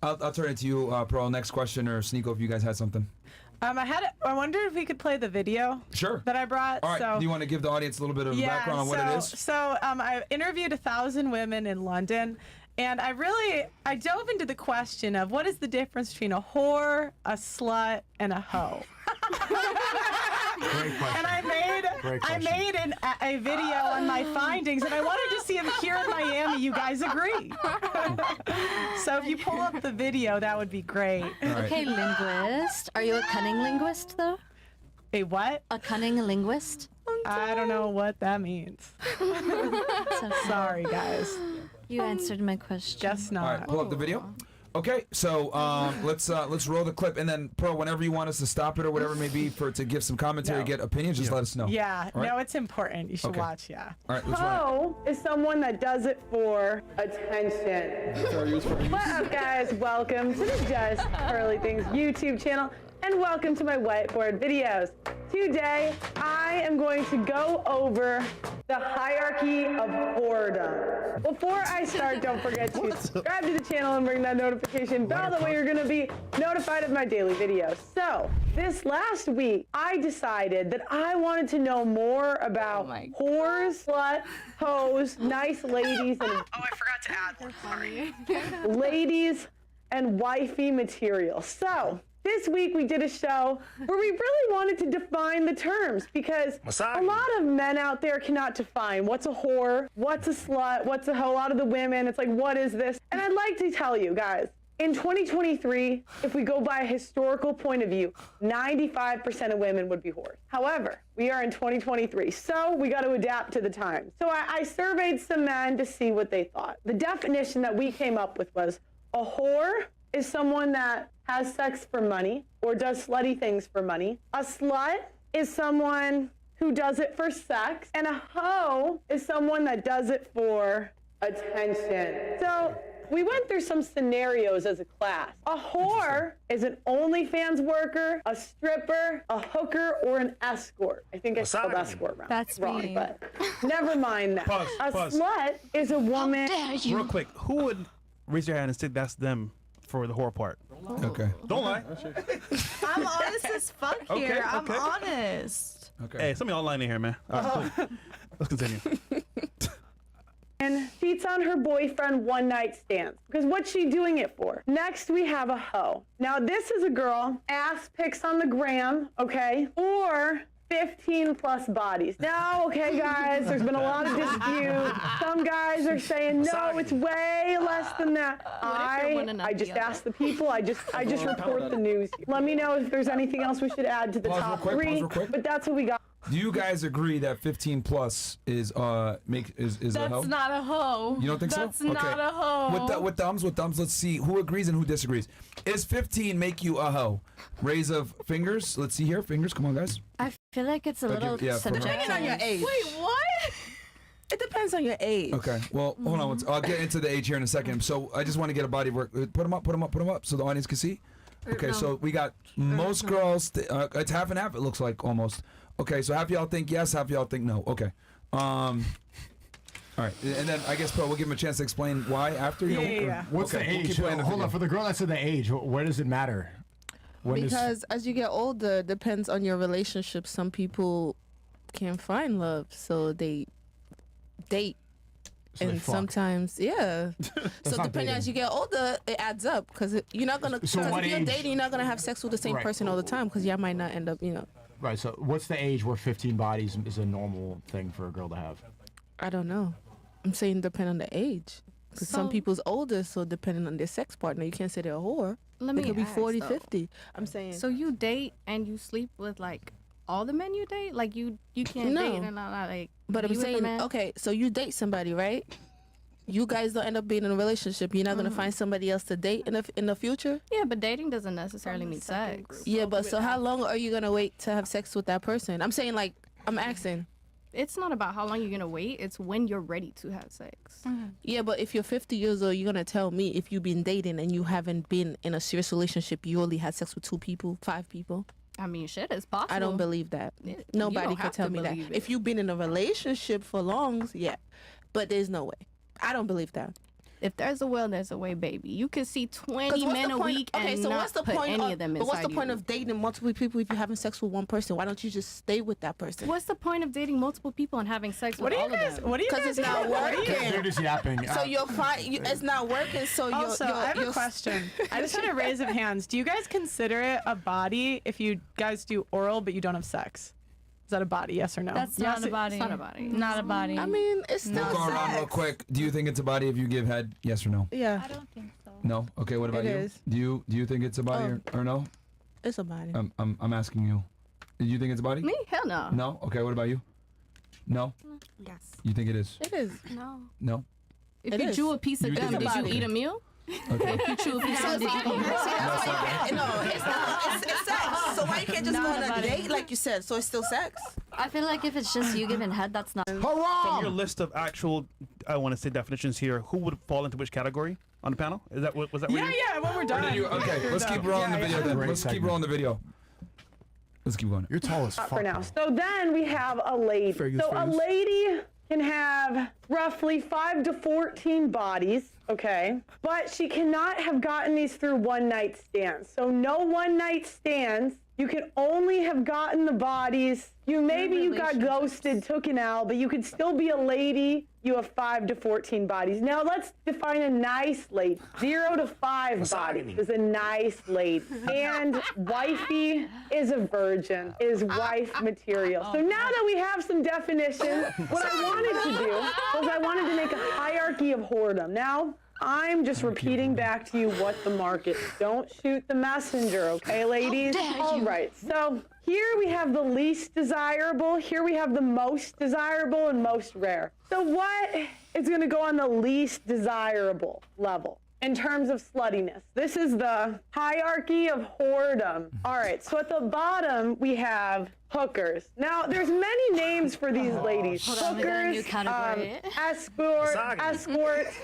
I'll turn it to you, Pearl. Next question, or Sneeko, if you guys had something. I wonder if we could play the video. Sure. That I brought. All right. So, do you want to give the audience a little bit of background on what it is? So I interviewed 1,000 women in London, and I dove into the question of what is the difference between a whore, a slut, and a hoe. Great question. And I made a video on my findings, and I wanted to see if here in Miami you guys agree. So if you pull up the video, that would be great. Right. Okay, linguist. Are you a cunning linguist, though? A what? A cunning linguist? I don't know what that means. Sorry, guys. You answered my question. Just not. All right, pull up the video. Okay, so let's roll the clip, and then Pearl, whenever you want us to stop it or whatever it may be to give some commentary, get opinions, just let us know. Yeah, All right? no, it's important. You should watch. Yeah. All right, let's run Hoe is someone that does it for attention. What up, guys? Welcome to the Just Pearly Things YouTube channel, and welcome to my whiteboard videos. Today, I am going to go over the hierarchy of whoredom. Before I start, don't forget to subscribe to the channel and ring that notification bell. That way you're going to be notified of my daily videos. So, this last week, I decided that I wanted to know more about whores, slut, hoes, nice ladies, and I forgot to add one. Sorry. ladies and wifey material. So, this week we did a show where we really wanted to define the terms because a lot of men out there cannot define what's a whore, what's a slut, what's a hoe. A lot of the women, it's like, what is this? And I'd like to tell you guys, in 2023, if we go by a historical point of view, 95% of women would be whores. However, we are in 2023, so we got to adapt to the times. So I surveyed some men to see what they thought. The definition that we came up with was a whore is someone that has sex for money or does slutty things for money. A slut is someone who does it for sex. And a hoe is someone that does it for attention. So we went through some scenarios as a class. A whore is an OnlyFans worker, a stripper, a hooker, or an escort. I think I spelled escort wrong. That's wrong, me. but never mind that. Pause, a pause. slut is a woman. Real quick, who would raise your hand and say that's them for the whore part? Okay. Don't lie. I'm honest as fuck here. Okay, I'm okay. honest. Okay. Hey, somebody online in here, man. All right, cool. Let's continue. And cheats on her boyfriend one night stands. Because what's she doing it for? Next, we have a hoe. Now, this is a girl, ass pics on the gram, okay? Or 15 plus bodies. Now, okay, guys, there's been a lot of dispute. Some guys are saying, no, it's way less than that. I just ask the people. I just report the news. Let me know if there's anything else we should add to the top three. But that's what we got. Do you guys agree that 15 plus is a hoe? That's not a hoe. You don't think That's so? not a hoe. With thumbs, let's see who agrees and who disagrees. Is 15 make you a hoe? Raise of fingers. Let's see here. Fingers. Come on, guys. I feel like it's a little subjective. Depending on your age. Wait, what? It depends on your age. Okay. Well, hold on. I'll get into the age here in a second. So I just want to get a body of work. Put them up, so the audience can see. Okay. So we got most girls. It's half and half. It looks like almost. Okay. So half of y'all think yes, half of y'all think no. Okay. All right, and then I guess, Pearl, we'll give him a chance to explain why after. Yeah. What's okay, the age? We'll keep playing the Hold video. on, for the girl that said the age, where does it matter? When Because as you get older, depends on your relationship. Some people can't find love, so they date. So they And fuck. sometimes, yeah. So not depending dating. as you get older, it adds up because you're not gonna. So Because what if you're age? dating, you're not gonna have sex with the same Right. person all the time because y'all might not end up. Right, so what's the age where 15 bodies is a normal thing for a girl to have? I don't know. I'm saying depending on the age. Because some So- people's older, so depending on their sex partner, you can't say they're a whore. Let They me could be ask, 40, though. 50. I'm saying. So you date and you sleep with like all the men you date? Like you can't No. date and not like. But be I'm with the saying, man? okay, so you date somebody, right? You guys don't end up being in a relationship. You're not gonna find somebody else to date in the future. Yeah, but dating doesn't necessarily mean sex. Yeah, but so how long are you gonna wait to have sex with that person? I'm saying, like, I'm asking. It's not about how long you're gonna wait. It's when you're ready to have sex. Yeah, but if you're 50 years old, you're gonna tell me if you've been dating and you haven't been in a serious relationship, you only had sex with 2 people, 5 people. I mean, shit is possible. I don't believe that. Yeah, you Nobody don't can have tell to me that. believe it. If you've been in a relationship for long, yeah, but there's no way. I don't believe that. if there's a will, there's a way, baby. You can see 20 what's men the a point- week okay, and so not what's the put point any of, of them but inside what's the point you. of dating multiple people if you're having sex with one person? Why don't you just stay with that person? What's the point of dating multiple people and having sex with What do you all guys? of them? What do you Because guys? it's not what do you- working. They're just yapping. So you're fine. It's not working. So you're. Also, I have a question. I just had a raise of hands. Do you guys consider it a body if you guys do oral but you don't have sex? Is that a body? Yes or no? That's Yes, not a body. It's not a body. Not a body. I mean, it's still We'll go around sex. real quick. Do you think it's a body if you give head? Yes or no? Yeah, I don't think so. No. Okay. What about It you? is. Do you think it's a body or no? it's a body. I'm asking you. Do you think it's a body? Me? Hell no. No. Okay. What about you? No. Yes. You think it is? It is. No. No. If It you is. chew a piece of You think gum, did it's you okay. eat a meal? Okay. If you chew a piece of gum, did you eat a meal? No, it's not. It's sex. So why you can't just Not go a on a body. date like you said? So it's still sex. I feel like if it's just you giving head, that's not. From Hurrah! your list of actual, I want to say definitions here, who would fall into which category on the panel? Is that was that? Yeah, yeah. When we're done. Okay. Let's keep rolling the video then. Great Let's keep segment. rolling the video. Let's keep going. You're tall as fuck. For now. So then we have a lady. Fair use, So fair a use. lady can have roughly 5 to 14 bodies, okay? But she cannot have gotten these through one-night stands. So no one-night stands. You can only have gotten the bodies. Maybe you got ghosted, took an L, but you could still be a lady. You have 5 to 14 bodies. Now let's define a nice lady. 0 to 5 bodies is a nice lady. And wifey is a virgin, is wife material. So now that we have some definitions, what I wanted to do was I wanted to make a hierarchy of whoredom. Now, I'm just repeating back to you what the market is. Don't shoot the messenger, okay, ladies? All right, so here we have the least desirable. Here we have the most desirable and most rare. So what is going to go on the least desirable level in terms of sluttiness? This is the hierarchy of whoredom. All right, so at the bottom we have hookers. Now, there's many names for these ladies. Hold on, we got a new Hookers, category. escorts,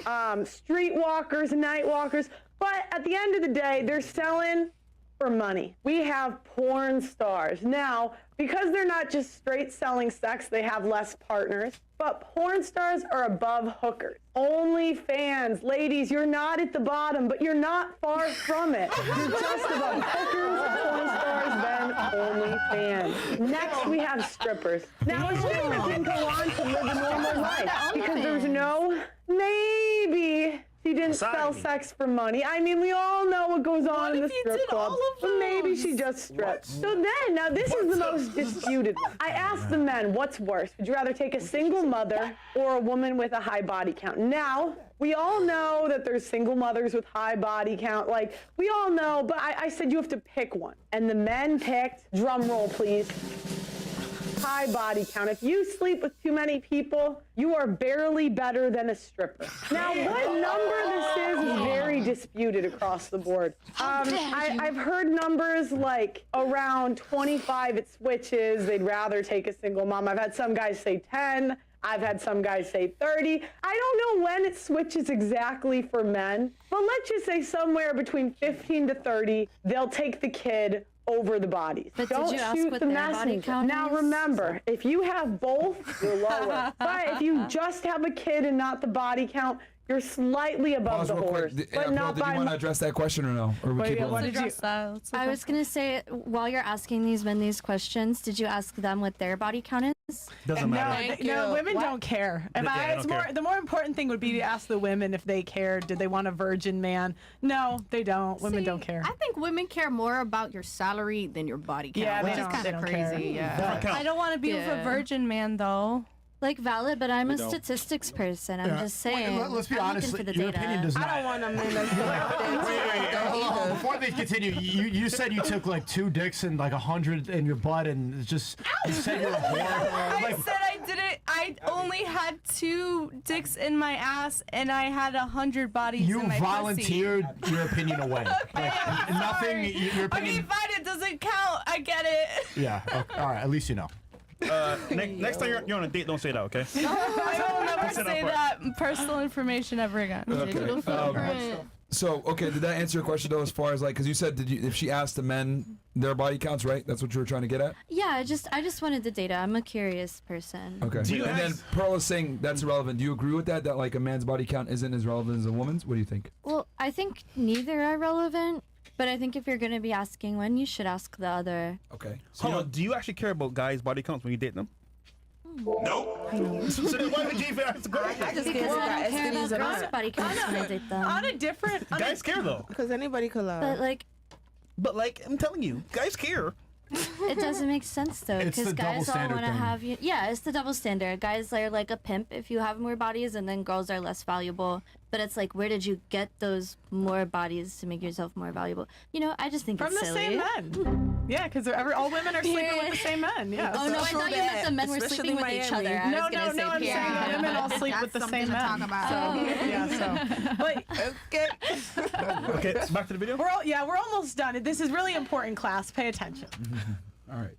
streetwalkers, night walkers. But at the end of the day, they're selling for money. We have porn stars. Now, because they're not just straight selling sex, they have less partners. But porn stars are above hookers. OnlyFans. Ladies, you're not at the bottom, but you're not far from it. You're just above hookers, porn stars, then OnlyFans. Next, we have strippers. Now, a stripper can go on to live a normal life because there's no maybe she didn't sell sex for money. I mean, we all know what goes on in the strip club. But maybe she just stripped. So then, now this is the most disputed one. I asked the men, what's worse? Would you rather take a single mother or a woman with a high body count? Now, we all know that there's single mothers with high body count. Like, we all know, but I said you have to pick one. And the men picked, drum roll please, high body count. If you sleep with too many people, you are barely better than a stripper. Now, what number this is very disputed across the board. I've heard numbers like around 25 it switches. They'd rather take a single mom. I've had some guys say 10. I've had some guys say 30. I don't know when it switches exactly for men, but let's just say somewhere between 15 to 30, they'll take the kid over the bodies. But Don't did you ask shoot what the their body messenger. count Now is? remember, if you have both, you're lower. But if you just have a kid and not the body count, you're slightly above Pause the real quick. horse. But Pearl, not did you by want to address that question or no? Or we Wait, keep yeah, rolling? what did you? Address that. Let's I was gonna say, while you're asking these men these questions, did you ask them what their body count is? Doesn't matter. Thank No, you. women What? don't care. If Yeah, they it's don't more, care. the more important thing would be to ask the women if they care. Did they want a virgin man? No, they don't. Women don't care. I think women care more about your salary than your body count, Yeah, they which is don't- kind they of don't care. crazy. Yeah. Different count. I don't want to be with a Yeah. virgin man though. Like valid, but I'm a don't. statistics person. I'm Yeah. just saying. Let's be I'm honest. looking for the Your data. opinion does not. I don't want a man that's Hold on, before they continue, you said you took like 2 dicks and like 100 in your butt, and it's just you said you're a whore. I Like, said I didn't. I only had 2 dicks in my ass, and I had 100 bodies you in my volunteered your opinion away. Like, nothing. Sorry. Your pussy. opinion. Okay, fine. It doesn't count. I get it. Yeah. Okay, all right. At least you know. Next time you're on a date, don't say that, okay? I will never Sit say up that personal information ever again. Okay. Digital footprint. So, okay, did that answer your question though, as far as like, because you said, if she asked the men their body counts, right? That's what you were trying to get at? Yeah, I just wanted the data. I'm a curious person. Okay. And then Pearl is saying that's irrelevant. Do you agree with that? That like a man's body count isn't as relevant as a woman's? What do you think? Well, I think neither are relevant, but I think if you're going to be asking one, you should ask the other. Okay. So do you actually care about guys' body counts when you date them? No. So then why would you even ask the question? I just Because can't I don't care about STDs girls' body counts when I date them. On a different. Guys care though. Because anybody could lie. But like I'm telling you, guys care. it doesn't make sense though, It's because the double guys all standard want to thing. have you. Yeah, it's the double standard. Guys are like a pimp if you have more bodies, and then girls are less valuable. But it's like, where did you get those more bodies to make yourself more valuable? You know, I just think From it's the silly. same men. Yeah, because all women are sleeping with the same men. Yeah. Oh no, I thought you meant the men were sleeping with each other. I No, was gonna say I'm saying the women all sleep with the same men. talk about. But Okay, back to the video. we're almost done. This is really important, class. Pay attention. All right.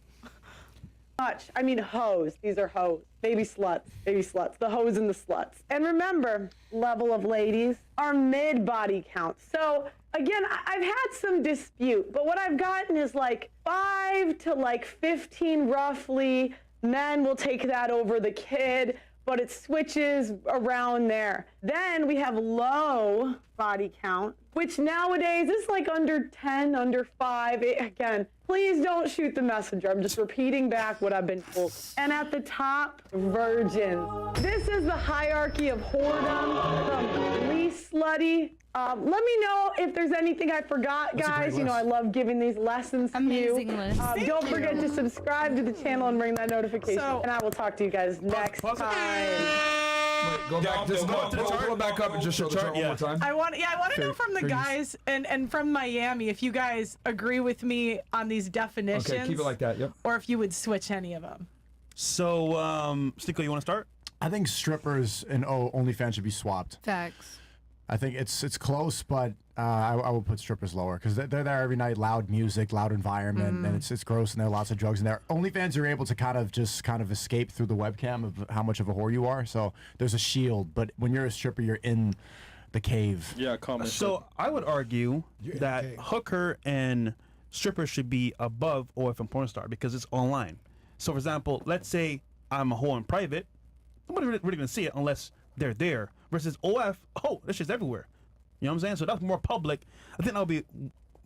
Much. I mean, hoes. These are hoes. Baby sluts. Baby sluts. The hoes and the sluts. And remember, level of ladies, our mid body count. So again, I've had some dispute, but what I've gotten is like 5 to like 15 roughly. Men will take that over the kid, but it switches around there. Then we have low body count, which nowadays is like under 10, under 5. Again, please don't shoot the messenger. I'm just repeating back what I've been told. And at the top, virgins. This is the hierarchy of whoredom from least slutty. Let me know if there's anything I forgot, guys. You know, I love giving these lessons to you. Amazing list. Don't forget to subscribe to the channel and ring that notification. And I will talk to you guys next time. Wait, go back. Just pull it back up and just show the chart one more time. I want to know from the guys and from Miami if you guys agree with me on these definitions. Okay, keep it like that. Yep. Or if you would switch any of them. So, Sticko, you want to start? I think strippers and OnlyFans should be swapped. Facts. I think it's close, but I would put strippers lower because they're there every night, loud music, loud environment, and it's gross, and there are lots of drugs in there. OnlyFans are able to kind of escape through the webcam of how much of a whore you are, so there's a shield. But when you're a stripper, you're in the cave. Yeah, comment. So I would argue that hooker and stripper should be above OF and porn star because it's online. So for example, let's say I'm a whore in private, nobody really gonna see it unless they're there. Versus OF, this shit's everywhere. You know what I'm saying? So that's more public. I think that'll be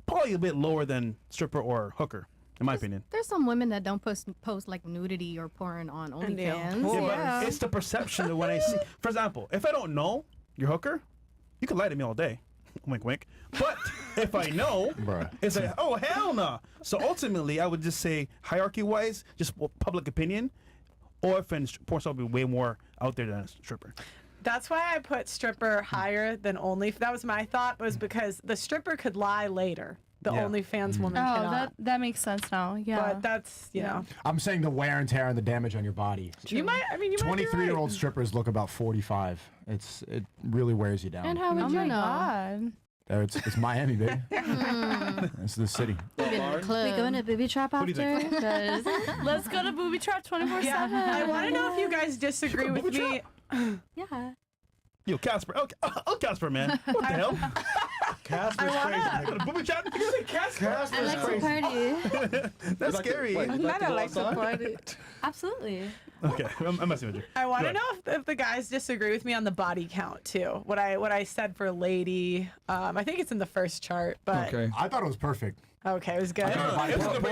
probably a bit lower than stripper or hooker, in my opinion. There's some women that don't post like nudity or porn on OnlyFans. Yeah, but it's the perception that when I see. For example, if I don't know you're hooker, you can lie to me all day. Wink, wink. But if I know, it's like, oh, hell no. So ultimately, I would just say, hierarchy-wise, just public opinion, OF and porn star will be way more out there than a stripper. That's why I put stripper higher than only. That was my thought, was because the stripper could lie later. The OnlyFans woman cannot. That makes sense now. Yeah. But that's, you know. I'm saying the wear and tear and the damage on your body. You might, I mean, you might be 23-year-old right. strippers look about 45. It really wears you down. And how would you know? God. It's Miami, baby. It's the city. We going to booby trap What do you after? think? 'Cause- Let's go to booby trap 24/7. Yeah. I want to know if you guys disagree with me. yeah. Yo, Casper. Okay. Oh, Casper, man. What the hell? Casper's crazy. Booby chat? You say Casper? I like to party. That's scary. Not I like to party. Absolutely. Okay, I'm messing with you. I want Go to ahead. know if the guys disagree with me on the body count too. What I said for lady, I think it's in the first chart, but Okay. I thought it was perfect. okay, it was good. Pull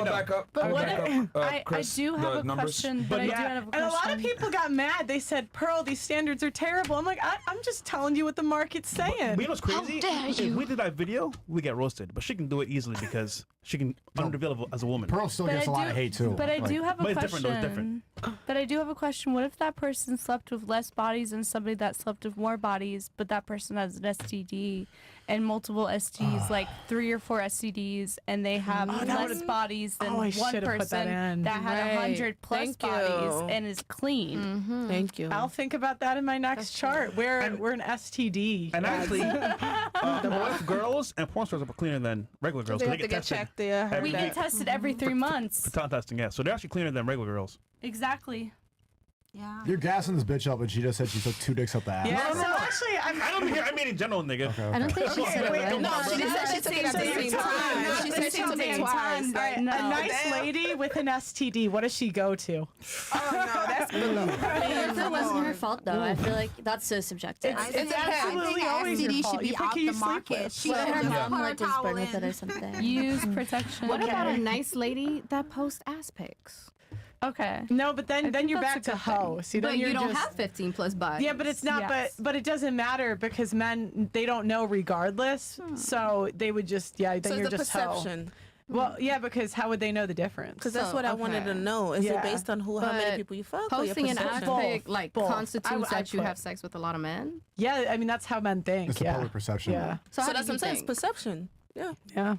it back up. But what Back if, up, I Chris, do have the a numbers. question. But I do have a question. And a lot of people got mad. They said, "Pearl, these standards are terrible." I'm like, I'm just telling you what the market's saying. But you know what's crazy? If we did that video, we get roasted. But she can do it easily because she can unrevealable as a woman. Pearl still gets a lot of hate too. But I do have a But it's question. different, though, it's different. But I do have a question. What if that person slept with less bodies than somebody that slept with more bodies, but that person has an STD and multiple STDs, like 3 or 4 STDs, and they have less bodies than I one should've put that person in. that had 100 plus Thank you. bodies and is clean? Thank you. I'll think about that in my next chart. We're an STD. And actually, OF girls and porn stars are cleaner than regular girls. They 'cause have to get get tested checked there. We get tested every 3 months. for talent testing, yeah. So they're actually cleaner than regular girls. Exactly. Yeah. You're gassing this bitch up, and she just said she took 2 dicks up the ass. Yeah, No. actually, I mean in general, nigga. Okay, I don't think she said it right. No, she didn't say she took it at the same time. She said she took it twice. All right, a nice lady with an STD, what does she go to? Oh no, that's below. If it wasn't her fault, though, I feel like that's so subjective. It's absolutely always your STD fault. should be You pick off who the you sleep market. with. She Well, should her just mom put her like just towel burn with it or in. something. Use protection. What about a nice lady that posts ass pics? Okay. No, but then think you're that's back a to good thing. hoe. See, then But you're you don't just, have 15 plus bodies. Yeah, but it's not. Yes. But it doesn't matter because men they don't know regardless. So they would just Then So you're it's a just hoe. perception. Well, yeah, because how would they know the difference? Because that's So, what I wanted to okay. know. Is Yeah. it based on how many But people you fuck or your posting an ass perception? pic like Both. constitutes I that you put- have sex with a lot of men. Yeah, I mean that's how men think. It's the yeah. public perception. Yeah. So how that's do what I'm saying. you It's perception. Yeah. Yeah.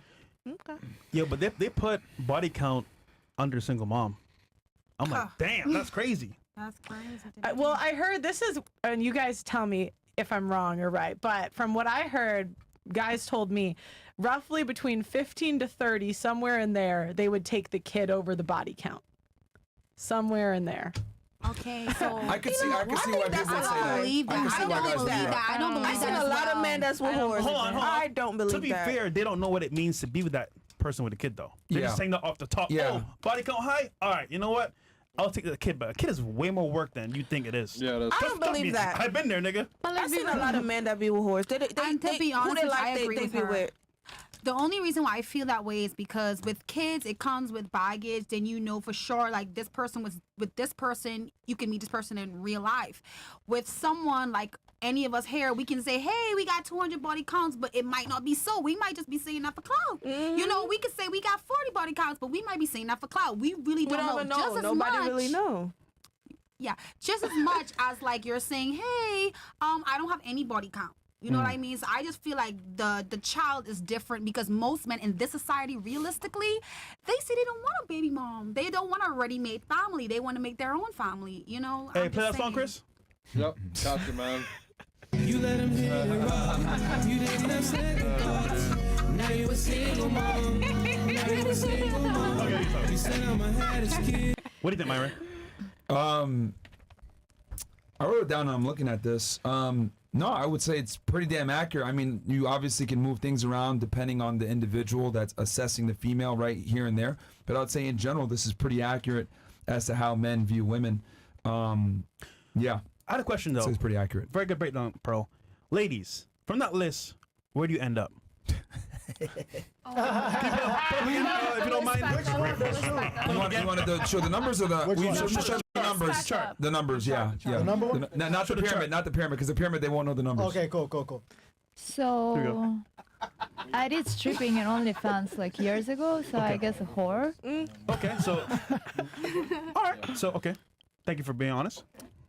Okay. Yo, but they put body count under single mom. I'm like, damn, that's crazy. That's crazy. Well, I heard this is, and you guys tell me if I'm wrong or right, but from what I heard, guys told me roughly between 15 to 30, somewhere in there, they would take the kid over the body count. Somewhere in there. Okay, so I could see why people would say I that. don't believe I can that. see I why don't guys would do believe that. that. I don't I believe seen that. a as lot of well. men that's with whores. Hold on. I don't believe To be that. fair, they don't know what it means to be with that person with a kid, though. They're Yeah. just saying that off the top. Yeah. Oh, body count high? All right, you know what? I'll take the kid, but a kid is way more work than you think it is. Yeah, that's I don't Trust believe me, that. I've been there, nigga. I've seen a lot of men that be with whores. They And to be who honest they with you, I like, agree they with be her. with. The only reason why I feel that way is because with kids, it comes with baggage. Then you know for sure, like this person was with this person, you can meet this person in real life. With someone like any of us here, we can say, hey, we got 200 body counts, but it might not be so. We might just be saying that for clout. You know, we could say we got 40 body counts, but we might be saying that for clout. We really We don't don't even know. know. Just as Nobody much, really know. Yeah, just as much as like you're saying, hey, I don't have any body count. You know what I mean? So I just feel like the child is different because most men in this society, realistically, they say they don't want a baby mom. They don't want a ready-made family. They want to make their own family. You know? Hey, I'm play that just song, saying. Chris. Yep, gotcha, man. You let him hit it rough. You didn't have second thoughts. Now you a single mom. Now you a single mom. You said I'ma have this kid. What do you think, Myron? I wrote it down and I'm looking at this. No, I would say it's pretty damn accurate. I mean, you obviously can move things around depending on the individual that's assessing the female right here and there. But I would say in general, this is pretty accurate as to how men view women. Yeah. I had a question, though. So it's pretty accurate. Very good breakdown, Pearl. Ladies, from that list, where do you end up? If you don't mind. You wanted to show the numbers or the? Which one? Show the numbers. Chart. The numbers, yeah. The number one? Not the pyramid, not the pyramid, because the pyramid they won't know the numbers. Okay, cool. So I did stripping in OnlyFans like years ago, so I guess a whore. Okay, so. All right. So, okay. Thank you for being honest.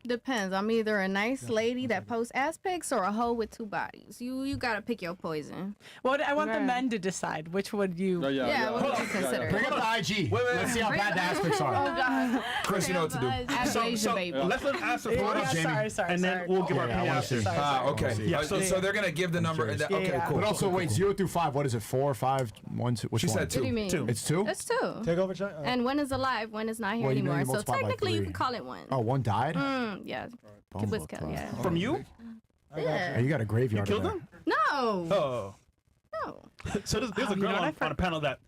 Depends. I'm either a nice lady that posts ass pics or a hoe with two bodies. You gotta pick your poison. Well, I want the Right. men to decide which would you. Yeah, what would you consider? Bring up the IG. Let's see how bad the aspects are. Oh God. Chris, you know what to do. Athleisure, baby. Let's let them answer Yeah, for yeah, us, Jamie, sorry, and then we'll give our Yeah, I opinion wanna after. see. Ah, okay. Yeah, So they're gonna give the number. curious. Okay, Yeah. cool. But also, cool, wait, cool. 0 through 5. What is it? 4, 5, 1, 2? Which She one? said What do you mean? Two. It's 2. It's two. Take over, China. And one is alive, one is not here Well, you know anymore. you So multiply by technically, you 3. can call it one. Oh, one died. Yeah. Bumble Was club. yeah. From you? Yeah. Hey, you got a graveyard. Killed over them? No. Oh. No. So there's a you know girl what I on a panel that